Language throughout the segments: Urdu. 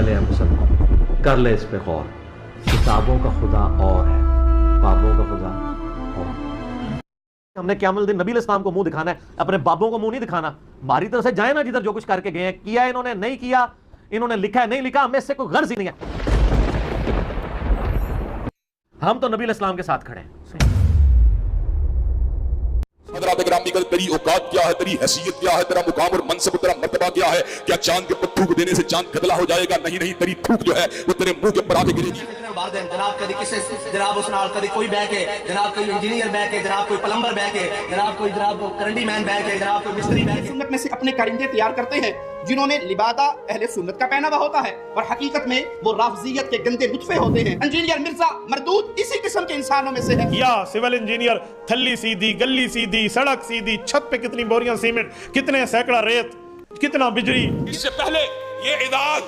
پہلے ہے مسلمان، کر لے اس پہ غور، کتابوں کا خدا اور ہے، بابوں کا خدا اور۔ ہم نے قیامت الدین نبی علیہ السلام کو منہ دکھانا ہے، اپنے بابوں کو منہ نہیں دکھانا۔ ہماری طرف سے جائیں نا جدھر جو کچھ کر کے گئے ہیں، کیا انہوں نے نہیں کیا، انہوں نے لکھا ہے نہیں لکھا، ہمیں اس سے کوئی غرض ہی نہیں ہے۔ ہم تو نبی علیہ السلام کے ساتھ کھڑے ہیں۔ حضرات گرامی، تیری اوقات کیا ہے، تیری حیثیت کیا ہے، تیرا مقام اور منصب، تیرا مرتبہ کیا ہے؟ کیا چاند کے اوپر تھوک دینے سے چاند گدلا ہو جائے گا؟ نہیں نہیں، تیری تھوک جو ہے وہ تیرے منہ کے اوپر آ کے گرے گی۔ جناب کدی کسی جناب اس نال کدی کوئی بہ کے، جناب کوئی انجینئر بہ کے، جناب کوئی پلمبر بہ کے، جناب کوئی جناب کرنڈی مین بہ کے، جناب کوئی مستری بہ کے۔ سنت میں سے اپنے کارندے تیار کرتے ہیں جنہوں نے لبادہ اہل سنت کا پہنا ہوا ہوتا ہے، اور حقیقت میں وہ رافضیت کے گندے نطفے ہوتے ہیں۔ انجینئر مرزا مردود اسی قسم کے انسانوں میں سے ہے۔ یا سول انجینئر، تھلی سیدھی، گلی سیدھی، سڑک سیدھی، چھت پہ کتنی بوریاں سیمنٹ، کتنے سینکڑا ریت، کتنا بجلی۔ اس سے پہلے یہ اعزاز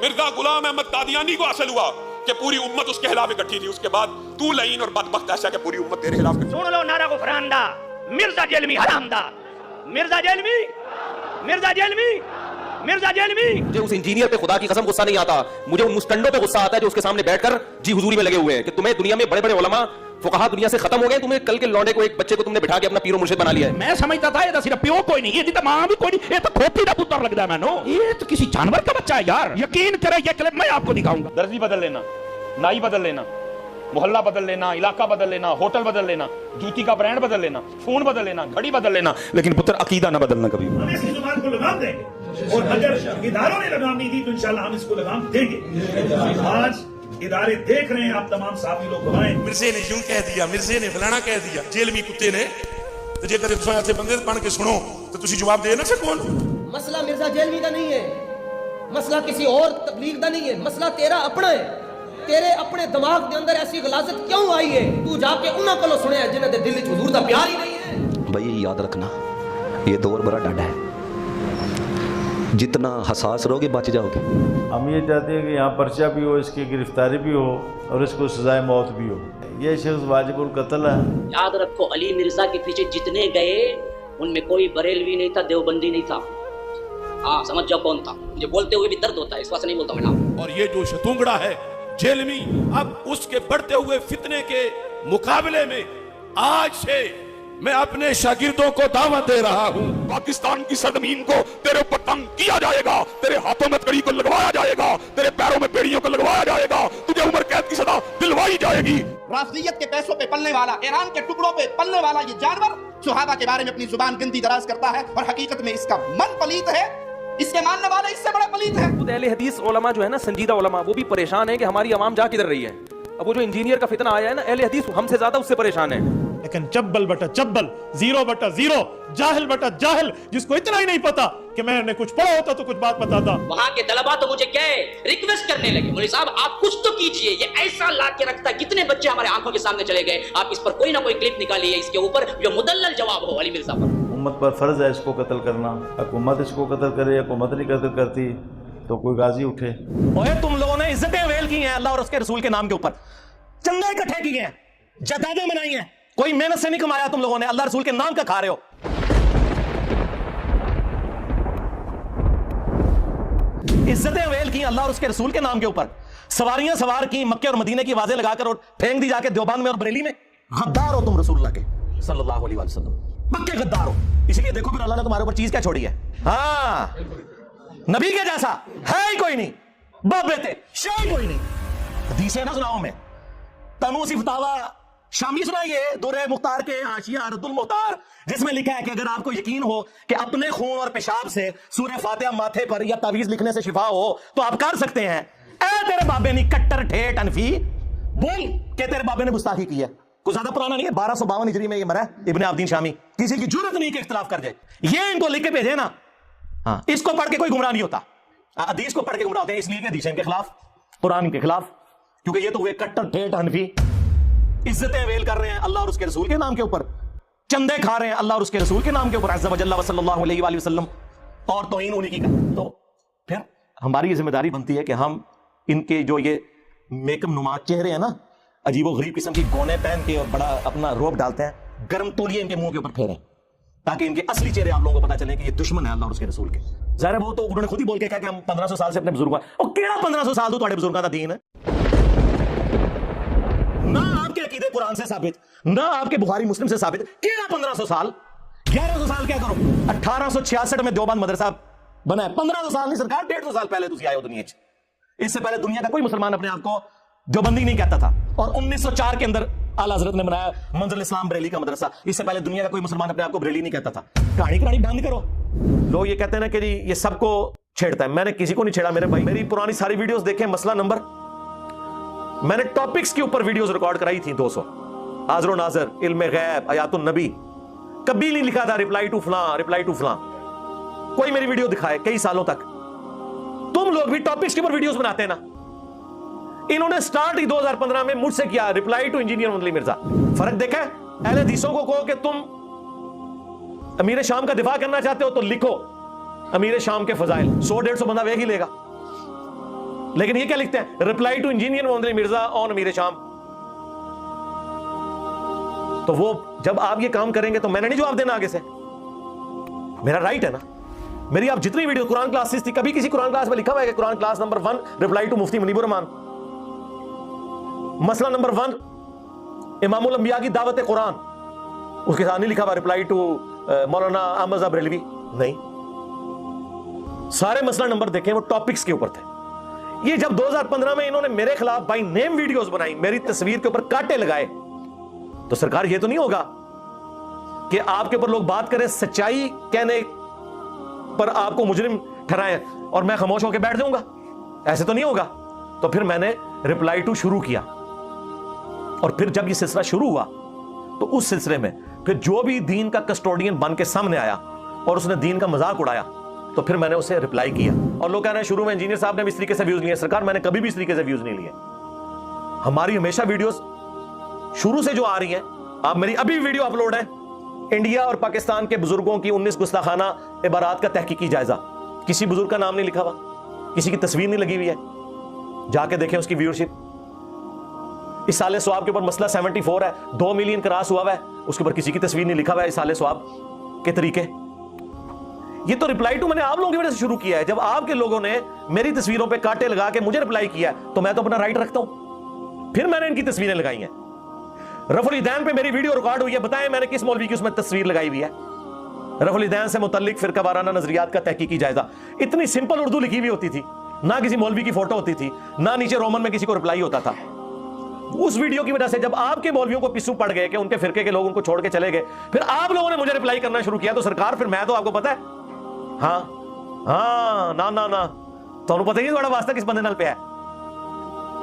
مرزا غلام احمد قادیانی کو حاصل ہوا کہ پوری امت اس کے خلاف اکٹھی تھی، اس کے بعد تو لعین اور بدبخت ایسا کہ پوری امت تیرے خلاف اکٹھی۔ سن لو نعرہ غفران دا، مرزا جیلمی حرام دا، مرزا جیلمی، مرزا جیلمی، مرزا جیلمی۔ مجھے اس انجینئر پہ خدا کی قسم غصہ نہیں آتا، مجھے ان مستنڈوں پہ غصہ آتا ہے جو اس کے سامنے بیٹھ کر جی حضوری میں لگے ہوئے ہیں کہ تمہیں دنیا میں بڑے بڑے علماء فقہا دنیا سے ختم ہو گئے، تمہیں کل کے لونڈے کو ایک بچے کو تم نے بٹھا کے اپنا پیر و مرشد بنا لیا ہے۔ میں سمجھتا تھا یہ تو صرف پیو کوئی نہیں، یہ تو ماں بھی کوئی نہیں، یہ تو کھوپڑی کا پتر لگتا ہے مینو، یہ تو کسی جانور کا بچہ ہے یار۔ یقین کرے یہ کلپ میں آپ کو دکھاؤں گا۔ درزی بدل لینا، نائی بدل لینا، محلہ بدل لینا، علاقہ بدل لینا، ہوٹل بدل لینا، جوتی کا برانڈ بدل لینا، فون بدل لینا، گھڑی بدل لینا، لیکن پتر عقیدہ نہ بدلنا کبھی۔ ہم اس کی زبان کو لگام دیں گے، اور اگر اداروں نے لگام نہیں دی تو انشاءاللہ ہم اس کو لگام دیں گے۔ آج ادارے دیکھ رہے ہیں، آپ تمام صحافی لوگ گوائیں، مرزے نے یوں کہہ دیا، مرزے نے فلانا کہہ دیا، جیلمی کتے نے تو جے کرے سے بندے پڑھ کے سنو تو تسی جواب دے نہ سکو۔ مسئلہ مرزا جیلمی کا نہیں ہے، مسئلہ کسی اور تبلیغ کا نہیں ہے، مسئلہ تیرا اپنا ہے۔ تیرے اپنے دماغ کے اندر ایسی غلاظت کیوں آئی ہے؟ تو جا کے انہاں کو سنیا ہے جنہاں دے دل وچ حضور دا پیار ہی نہیں ہے۔ بھائی یاد رکھنا، یہ دور بڑا ڈاڈا ہے، جتنا حساس رہو گے بچ جاؤ گے۔ ہم یہ چاہتے ہیں کہ یہاں پرچہ بھی ہو، اس کی گرفتاری بھی ہو، اور اس کو سزائے موت بھی ہو۔ یہ شخص واجب القتل ہے۔ یاد رکھو، علی مرزا کے پیچھے جتنے گئے ان میں کوئی بریلوی نہیں تھا، دیوبندی نہیں تھا۔ ہاں سمجھ جاؤ کون تھا، مجھے بولتے ہوئے بھی درد ہوتا ہے، اس واسطے نہیں بولتا میں نام۔ اور یہ جو شتونگڑا ہے جیلمی، اب اس کے بڑھتے ہوئے فتنے کے مقابلے میں آج سے میں اپنے شاگردوں کو دعوت دے رہا ہوں، پاکستان کی سرزمین کو تیرے اوپر تنگ کیا جائے گا، تیرے ہاتھوں میں کڑی کو لگوایا جائے گا، تیرے پیروں میں بیڑیوں کو لگوایا جائے گا، تجھے عمر قید کی سزا دلوائی جائے گی۔ رافضیت کے پیسوں پہ پلنے والا، ایران کے ٹکڑوں پہ پلنے والا یہ جانور صحابہ کے بارے میں اپنی زبان گندی دراز کرتا ہے، اور حقیقت میں اس کا من پلیت ہے، اس کے ماننے والے اس سے بڑے پلیت ہیں۔ خود اہل حدیث علماء جو ہے نا، سنجیدہ علماء، وہ بھی پریشان ہیں کہ ہماری عوام جا کدھر رہی ہے۔ اب وہ جو انجینئر کا فتنہ آیا ہے نا، اہل حدیث ہم سے زیادہ اس سے پریشان ہیں۔ لیکن چبل بٹا چبل، زیرو بٹا زیرو، جاہل بٹا جاہل، جس کو اتنا ہی نہیں پتا کہ میں نے کچھ پڑھا ہوتا تو کچھ بات بتاتا۔ وہاں کے طلباء تو مجھے کہے ریکویسٹ کرنے لگے، مولوی صاحب آپ کچھ تو کیجئے، یہ ایسا لا کے رکھتا ہے، کتنے بچے ہمارے آنکھوں کے سامنے چلے گئے، آپ اس پر کوئی نہ کوئی کلپ نکالیے اس کے اوپر جو مدلل جواب ہو علی مرزا پر۔ امت پر فرض ہے اس کو قتل کرنا، حکومت اس کو قتل کرے، حکومت نہیں قتل کرتی تو کوئی غازی اٹھے۔ اوے تم لوگوں نے عزتیں ویل کی ہیں اللہ اور اس کے رسول کے نام کے اوپر، چندے اکٹھے کیے ہیں، جائیدادیں بنائی ہیں، کوئی محنت سے نہیں کمایا تم لوگوں نے، اللہ رسول کے نام کا کھا رہے ہو۔ عزتیں ویل کی اللہ اور اس کے رسول کے نام کے اوپر، سواریاں سوار کی مکے اور مدینے کی آوازیں لگا کر اور پھینک دی جا کے دیوبند میں اور بریلی میں۔ غدار ہو تم رسول اللہ کے صلی اللہ علیہ وسلم، پکے غدار ہو۔ اسی لیے دیکھو پھر اللہ نے تمہارے اوپر چیز کیا چھوڑی ہے۔ ہاں نبی کے جیسا ہے ہی کوئی نہیں، باپ بیٹے شاہی کوئی نہیں۔ حدیثیں نہ سناؤ میں تنو سی فتاوا شامی سنائیے دورہ مختار کے حاشیہ رد المختار، جس میں لکھا ہے کہ اگر آپ کو یقین ہو کہ اپنے خون اور پیشاب سے سورہ فاتحہ ماتھے پر یا تعویذ لکھنے سے شفا ہو تو آپ کر سکتے ہیں۔ اے تیرے بابے نے کٹر ٹھیٹ انفی بول کہ تیرے بابے نے گستاخی کی ہے، کوئی زیادہ پرانا نہیں ہے، 1252 ہجری میں یہ مرا ہے ابن عابدین شامی، کسی کی جرت نہیں کہ اختلاف کر جائے۔ یہ ان کو لکھ کے بھیجے نا، ہاں اس کو پڑھ کے کوئی گمراہ نہیں ہوتا، حدیث کو پڑھ کے گمراہ ہوتے ہیں، اس لیے کہ حدیث کے خلاف، قرآن کے خلاف، کیونکہ یہ تو ہوئے کٹر ٹھیٹ حنفی، عزتیں ویل کر رہے ہیں اللہ اور اس کے رسول کے نام کے اوپر، چندے کھا رہے ہیں اللہ اور اس کے رسول کے نام کے اوپر عز و جل و صلی اللہ علیہ وآلہ وسلم، اور توہین انہی کی کرتے۔ تو پھر ہماری یہ ذمہ داری بنتی ہے کہ ہم ان کے جو یہ میکم نما چہرے ہیں نا، عجیب و غریب قسم کی گونے پہن کے اور بڑا اپنا روب ڈالتے ہیں، گرم تولیے ان کے منہ کے اوپر پھیریں تاکہ ان کے اصلی چہرے آپ لوگوں کو پتہ چلے کہ یہ دشمن ہے اللہ اور اس کے رسول کے۔ ظاہر ہے وہ تو انہوں نے خود ہی بول کے کہا کہ ہم 1500 سال سے اپنے بزرگوں اور کیڑا 1500 سال تو تہاڈے بزرگاں دا دین ہے؟ نہ آپ کے عقیدے قرآن سے ثابت، نہ آپ کے بخاری مسلم سے ثابت، کیڑا 1500 سال؟ 1100 سال کیا کرو؟ 1866 میں دیوبند مدرسہ بنا ہے، 1500 سال نہیں سرکار، 150 سال پہلے تسی آئے ہو دنیا چ۔ اس سے پہلے دنیا کا کوئی مسلمان اپنے آپ کو دیوبندی نہیں کہتا تھا، اور 1904 کے اندر اعلیٰ حضرت نے بنایا منزل اسلام بریلی کا مدرسہ۔ اس سے پہلے دنیا کا کوئی مسلمان اپنے آپ کو بریلی نہیں کہتا تھا۔ کہانی بند کرو۔ لوگ یہ کہتے ہیں نا کہ جی یہ سب کو چھیڑتا ہے، میں نے کسی کو نہیں چھیڑا میرے بھائی، میری پرانی ساری ویڈیوز دیکھیں، مسئلہ نمبر، میں نے ٹاپکس کے اوپر ویڈیوز ریکارڈ کرائی تھی 200، حاضر و ناظر، علم غیب، آیات النبی، کبھی نہیں لکھا تھا ریپلائی ٹو فلاں، ریپلائی ٹو فلاں، کوئی میری ویڈیو دکھائے کئی سالوں تک۔ تم لوگ بھی ٹاپکس کے اوپر ویڈیوز بناتے ہیں نا، انہوں نے سٹارٹ ہی 2015 میں مجھ سے کیا، ریپلائی ٹو انجینئر مدلی مرزا۔ فرق دیکھا ہے؟ اہل حدیثوں کو کہو کہ تم امیر شام کا دفاع کرنا چاہتے ہو تو لکھو امیر شام کے فضائل، 100-150 بندہ ویک ہی لے گا، لیکن یہ کیا لکھتے ہیں؟ ریپلائی ٹو انجینئر محمد علی مرزا آن امیر شام۔ تو وہ جب آپ یہ کام کریں گے تو میں نے نہیں جواب دینا آگے سے، میرا رائٹ ہے نا۔ میری آپ جتنی ویڈیو قرآن کلاسز تھی، کبھی کسی قرآن کلاس میں لکھا ہوا ہے کہ قرآن کلاس نمبر 1 ریپلائی ٹو مفتی منیب الرحمان، مسئلہ نمبر 1 امام الانبیاء کی دعوت قرآن، اس کے ساتھ نہیں لکھا ہوا ریپلائی ٹو مولانا احمد صاحب بریلوی؟ نہیں، سارے مسئلہ نمبر دیکھیں وہ ٹاپکس کے اوپر تھے۔ یہ جب 2015 میں انہوں نے میرے خلاف بائی نیم ویڈیوز بنائی، میری تصویر کے اوپر کانٹے لگائے، تو سرکار یہ تو نہیں ہوگا کہ آپ کے اوپر لوگ بات کریں، سچائی کہنے پر آپ کو مجرم ٹھہرائیں اور میں خاموش ہو کے بیٹھ جاؤں گا؟ ایسے تو نہیں ہوگا۔ تو پھر میں نے ریپلائی ٹو شروع کیا، اور پھر جب یہ سلسلہ شروع ہوا تو اس سلسلے میں پھر جو بھی دین کا کسٹوڈین بن کے سامنے آیا اور اس نے دین کا مذاق اڑایا تو پھر میں نے اسے ریپلائی کیا۔ اور لوگ کہہ رہے ہیں شروع میں انجینئر صاحب نے بھی اس طریقے سے ویوز لیے، سرکار میں نے کبھی بھی اس طریقے سے ویوز نہیں لیے۔ ہماری ہمیشہ ویڈیوز شروع سے جو آ رہی ہیں، آپ میری ابھی ویڈیو اپلوڈ ہے انڈیا اور پاکستان کے بزرگوں کی 19 گستاخانہ عبارات کا تحقیقی جائزہ، کسی بزرگ کا نام نہیں لکھا ہوا، کسی کی تصویر نہیں لگی ہوئی ہے، جا کے دیکھیں اس کی ویورشپ۔ اصالہ ثواب کے اوپر مسئلہ 74 ہے، 2 ملین کراس ہوا ہے، اس کے اوپر کسی کی تصویر نہیں لکھا ہوا ہے اصالہ ثواب کے طریقے۔ یہ تو ریپلائی ٹو میں نے آپ لوگوں کی وجہ سے شروع کیا ہے۔ جب آپ کے لوگوں نے میری تصویروں پہ کانٹے لگا کے مجھے ریپلائی کیا ہے تو میں تو اپنا رائٹ رکھتا ہوں، پھر میں نے ان کی تصویریں لگائی ہیں۔ رفع الیدین پہ میری ویڈیو ریکارڈ ہوئی ہے، بتائیں میں نے کس مولوی کی اس میں تصویر لگائی ہوئی ہے؟ رفع الیدین سے متعلق فرقہ وارانہ نظریات کا تحقیقی جائزہ، اتنی سمپل اردو لکھی ہوئی ہوتی تھی، نہ کسی مولوی کی فوٹو ہوتی تھی، نہ نیچے رومن میں کسی کو ریپلائی ہوتا تھا۔ اس ویڈیو کی وجہ سے جب آپ کے مولویوں کو پسو پڑ گئے کہ ان کے فرقے کے لوگ ان کو چھوڑ کے چلے گئے، پھر آپ لوگوں نے مجھے ریپلائی کرنا شروع کیا، تو سرکار پھر میں تو آپ کو پتا ہے، ہاں نا تو پتہ ہی تھوڑا واسطہ کس بندے نال پہ ہے۔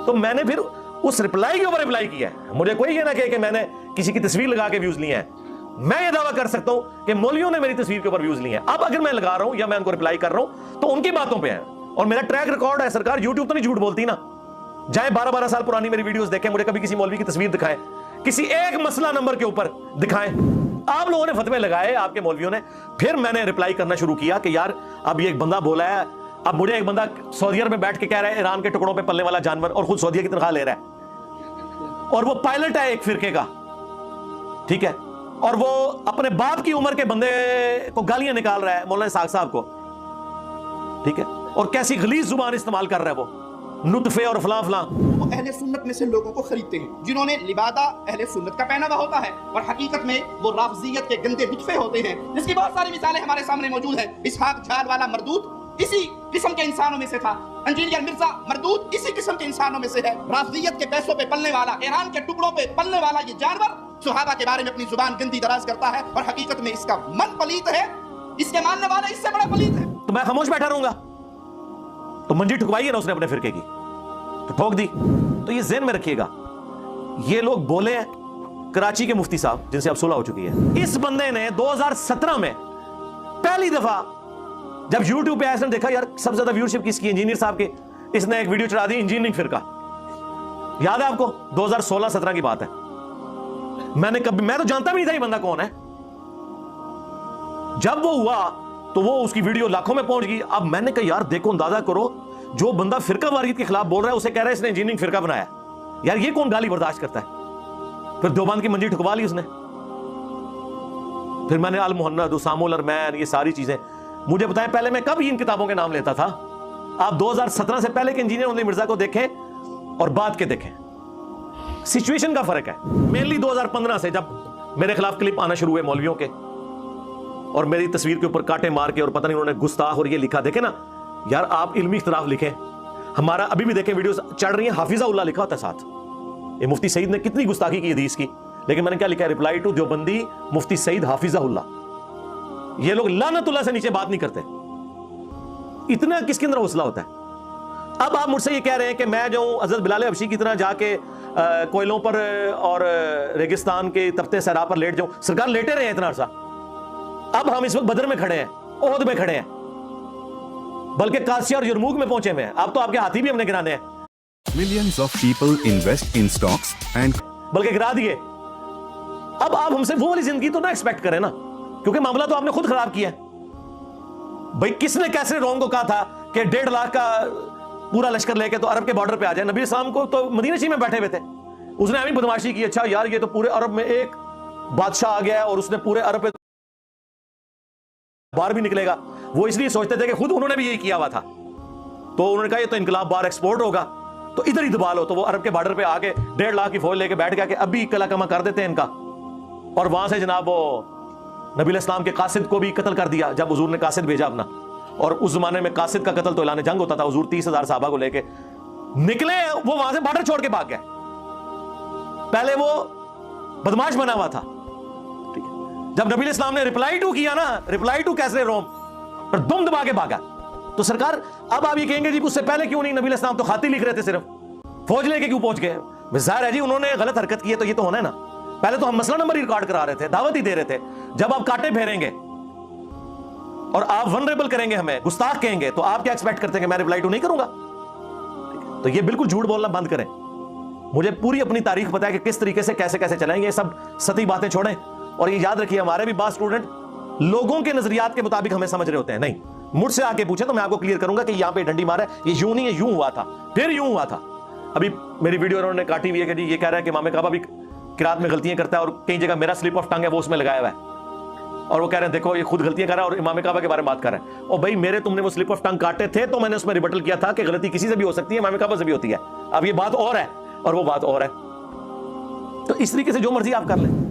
تو میں نے پھر اس ریپلائی کے اوپر ریپلائی کیا ہے۔ مجھے کوئی یہ نہ کہے کہ میں نے کسی کی تصویر لگا کے ویوز لیے ہیں، میں یہ دعویٰ کر سکتا ہوں کہ مولویوں نے میری تصویر کے اوپر ویوز لیے ہیں۔ اب اگر میں لگا رہا ہوں یا میں ان کو ریپلائی کر رہا ہوں تو ان کی باتوں پہ ہے، اور میرا ٹریک ریکارڈ ہے۔ سرکار یوٹیوب تو نہیں جھوٹ بولتی نا، جائیں 12 سال پرانی میری ویڈیوز دیکھیں، مجھے کبھی کسی مولوی کی تصویر دکھائیں، کسی ایک مسئلہ نمبر کے اوپر دکھائیں۔ آپ لوگوں نے فتوے لگائے، آپ کے مولویوں نے، پھر میں نے ریپلائی کرنا شروع کیا کہ یار اب یہ ایک بندہ بولا ہے، اب مجھے ایک بندہ سعودی عرب میں بیٹھ کے کہہ رہا ہے ایران کے ٹکڑوں پہ پلنے والا جانور، اور خود سعودیہ کی تنخواہ لے رہا ہے، اور وہ پائلٹ ہے ایک فرقے کا، ٹھیک ہے، اور وہ اپنے باپ کی عمر کے بندے کو گالیاں نکال رہا ہے، مولانا اسحاق صاحب کو، ٹھیک ہے، اور کیسی غلیظ زبان استعمال کر رہا ہے، وہ نطفے اور فلاں فلاں۔ وہ اہل سنت میں سے لوگوں کو خریدتے ہیں جنہوں نے لبادہ اہل سنت کا پہنا ہوا ہوتا ہے، اور حقیقت میں وہ رافضیت کے گندے نطفے ہوتے ہیں، جس کی بہت ساری مثالیں ہمارے سامنے موجود ہیں۔ اسحاق جھال والا مردود اسی قسم کے انسانوں میں سے تھا، انجینئر مرزا مردود اسی قسم کے انسانوں میں سے ہے۔ رافضیت کے پیسوں پہ پلنے والا، ایران کے ٹکڑوں پہ پلنے والا یہ جانور صحابہ کے بارے میں اپنی زبان گندی دراز کرتا ہے، اور حقیقت میں اس کا من پلیت ہے، اس کے ماننے والا اس سے بڑا پلیت ہے۔ تو میں خاموش بیٹھا رہوں گا؟ تو منجی ٹھکوائی ہے نا اس نے اپنے فرقے کی، تو ٹھوک دی۔ تو یہ ذہن میں رکھیے گا، یہ لوگ بولے ہیں، کراچی کے مفتی صاحب جن سے اب صلح ہو چکی ہے، اس بندے نے 2017 میں پہلی دفعہ جب یوٹیوب پہ ایسا دیکھا یار سب سے زیادہ ویورشپ کس کی، انجینئر صاحب کی، اس نے ایک ویڈیو چڑھا دی انجینئرنگ فرقہ، یاد ہے آپ کو؟ 2016-17 کی بات ہے۔ میں تو جانتا بھی نہیں تھا یہ بندہ کون ہے۔ جب وہ ہوا تو وہ اس کی ویڈیو لاکھوں میں پہنچ گئی۔ اب میں نے کہا یار دیکھو، اندازہ کرو، جو بندہ فرقہ واریت کے خلاف بول رہا ہے اسے کہہ رہا ہے اس نے انجینئرنگ فرقہ بنایا، یار یہ کون گالی برداشت کرتا ہے؟ پھر دیوبند کی منجی ٹھکوا لی اس نے۔ پھر میں نے المحند، اسام الارمین، یہ ساری چیزیں مجھے بتائیں پہلے میں کب ان کتابوں کے نام لیتا تھا؟ آپ 2017 سے پہلے کے انجینئر اونلی مرزا کو دیکھیں اور بعد کے دیکھیں، سچویشن کا فرق ہے۔ مینلی 2015 سے جب میرے خلاف کلپ آنا شروع ہوئے مولویوں کے اور میری تصویر کے اوپر کاٹے مار کے اور پتہ نہیں انہوں نے گستاخ اور یہ لکھا، دیکھیں نا یار آپ علمی اختلاف لکھیں، ہمارا ابھی بھی دیکھیں ویڈیوز چڑھ رہی ہیں حافظہ اللہ لکھا ہوتا ہے ساتھ، یہ مفتی سعید نے کتنی گستاخی کی حدیث کی، لیکن میں نے کیا لکھا ہے؟ رپلائی ٹو دیوبندی مفتی سعید حافظہ اللہ۔ یہ لوگ لعنت اللہ سے نیچے بات نہیں کرتے، اتنا کس کے اندر حوصلہ ہوتا ہے؟ اب آپ مجھ سے یہ کہہ رہے ہیں کہ میں جو حضرت بلال حبشی کی طرح جا کے کوئلوں پر اور ریگستان کے تپتے صحرا پر لیٹ جاؤں، سرکار لیٹے رہے ہیں اتنا عرصہ، اب ہم اس وقت بدر میں کھڑے ہیں، احد میں کھڑے ہیں، بلکہ قادسیہ اور یرموک میں پہنچے ہوئے ہیں، اب تو آپ کے ہاتھی بھی ہم نے گرانے ہیں، Millions of people invest in stocks and بلکہ گرا دیے۔ اب آپ ہم سے وہ والی زندگی تو نہ ایکسپیکٹ کریں نا، کیونکہ معاملہ تو آپ نے خود خراب کیا ہے۔ بھائی کس نے کیسے روم کو کہا تھا کہ 1.5 لاکھ کا پورا لشکر لے کے تو عرب کے بارڈر پہ آ جائے؟ نبی اسلام کو تو مدینہ شریف میں بیٹھے ہوئے تھے، اس نے ہمیں بدماشی کی، اچھا یار یہ تو پورے عرب میں ایک بادشاہ آ گیا ہے اور اس نے پورے عرب پہ باہر بھی نکلے گا، وہ اس لیے سوچتے تھے کہ خود انہوں نے بھی یہی کیا ہوا تھا، تو انہوں نے کہا یہ تو انقلاب باہر ایکسپورٹ ہوگا تو ادھر ہی دبا لو، تو وہ عرب کے بارڈر پہ آ کے 1.5 لاکھ کی فوج لے کے بیٹھ گیا کہ ابھی کلا کما کر دیتے ہیں ان کا، اور وہاں سے جناب وہ نبی علیہ السلام کے قاصد کو بھی قتل کر دیا جب حضور نے قاصد بھیجا اپنا، اور اس زمانے میں قاصد کا قتل تو اعلان جنگ ہوتا تھا، حضور 30,000 صحابہ کو لے کے نکلے، وہ وہاں سے بارڈر چھوڑ کے بھاگ گئے، پہلے وہ بدماش بنا ہوا تھا، جب نبی علیہ السلام نے رپلائی ٹو کیا نا، رپلائی ٹو کیسے روم پر دم دبا کے بھاگا، تو سرکار اب آپ یہ کہیں گے جی اس سے پہلے کیوں نہیں؟ نبی علیہ السلام تو خاطی لکھ رہے تھے، صرف فوج لے کے کیوں پہنچ گئے؟ ظاہر ہے جی انہوں نے غلط حرکت کی ہے تو یہ تو ہونا ہے نا، پہلے تو ہم مسئلہ نمبر ہی ریکارڈ کرا رہے تھے، دعوت ہی دے رہے تھے، جب آپ کاٹے پھیریں گے اور آپ ونریبل کریں گے، ہمیں گستاخ کہیں گے، تو آپ کیا ایکسپیکٹ کرتے ہیں کہ میں رپلائی ٹو نہیں کروں گا؟ تو یہ بالکل جھوٹ بولنا بند کریں، مجھے پوری اپنی تاریخ پتا ہے کہ کس طریقے سے کیسے کیسے چلیں گے، یہ سب سطحی باتیں چھوڑیں، اور یہ یاد رکھیے ہمارے بھی بعض اسٹوڈنٹ لوگوں کے نظریات کے مطابق ہمیں سمجھ رہے ہوتے ہیں، نہیں، مجھ سے آ کے پوچھیں تو میں آپ کو کلیئر کروں گا کہ یہاں پہ ڈنڈی مارا ہے، یہ یوں نہیں ہے، یوں ہوا تھا، پھر یوں ہوا تھا۔ ابھی میری ویڈیو انہوں نے کاٹی ہوئی ہے کہ جی یہ کہہ رہا ہے کہ امام کعبہ بھی قرات میں غلطیاں کرتا ہے، اور کئی جگہ میرا سلپ آف ٹنگ ہے وہ اس میں لگایا ہوا ہے، اور وہ کہہ رہے ہیں دیکھو یہ خود غلطیاں کر رہا ہے اور امام کعبہ کے بارے میں بات کر رہا ہے، اور بھائی میرے تم نے وہ سلپ آف ٹنگ کاٹے تھے تو میں نے اس میں ریبٹل کیا تھا کہ غلطی کسی سے بھی ہو سکتی ہے، امام کعبہ سے بھی ہوتی ہے، اب یہ بات اور ہے اور وہ بات اور ہے، تو اس طریقے سے جو مرضی آپ کر لیں۔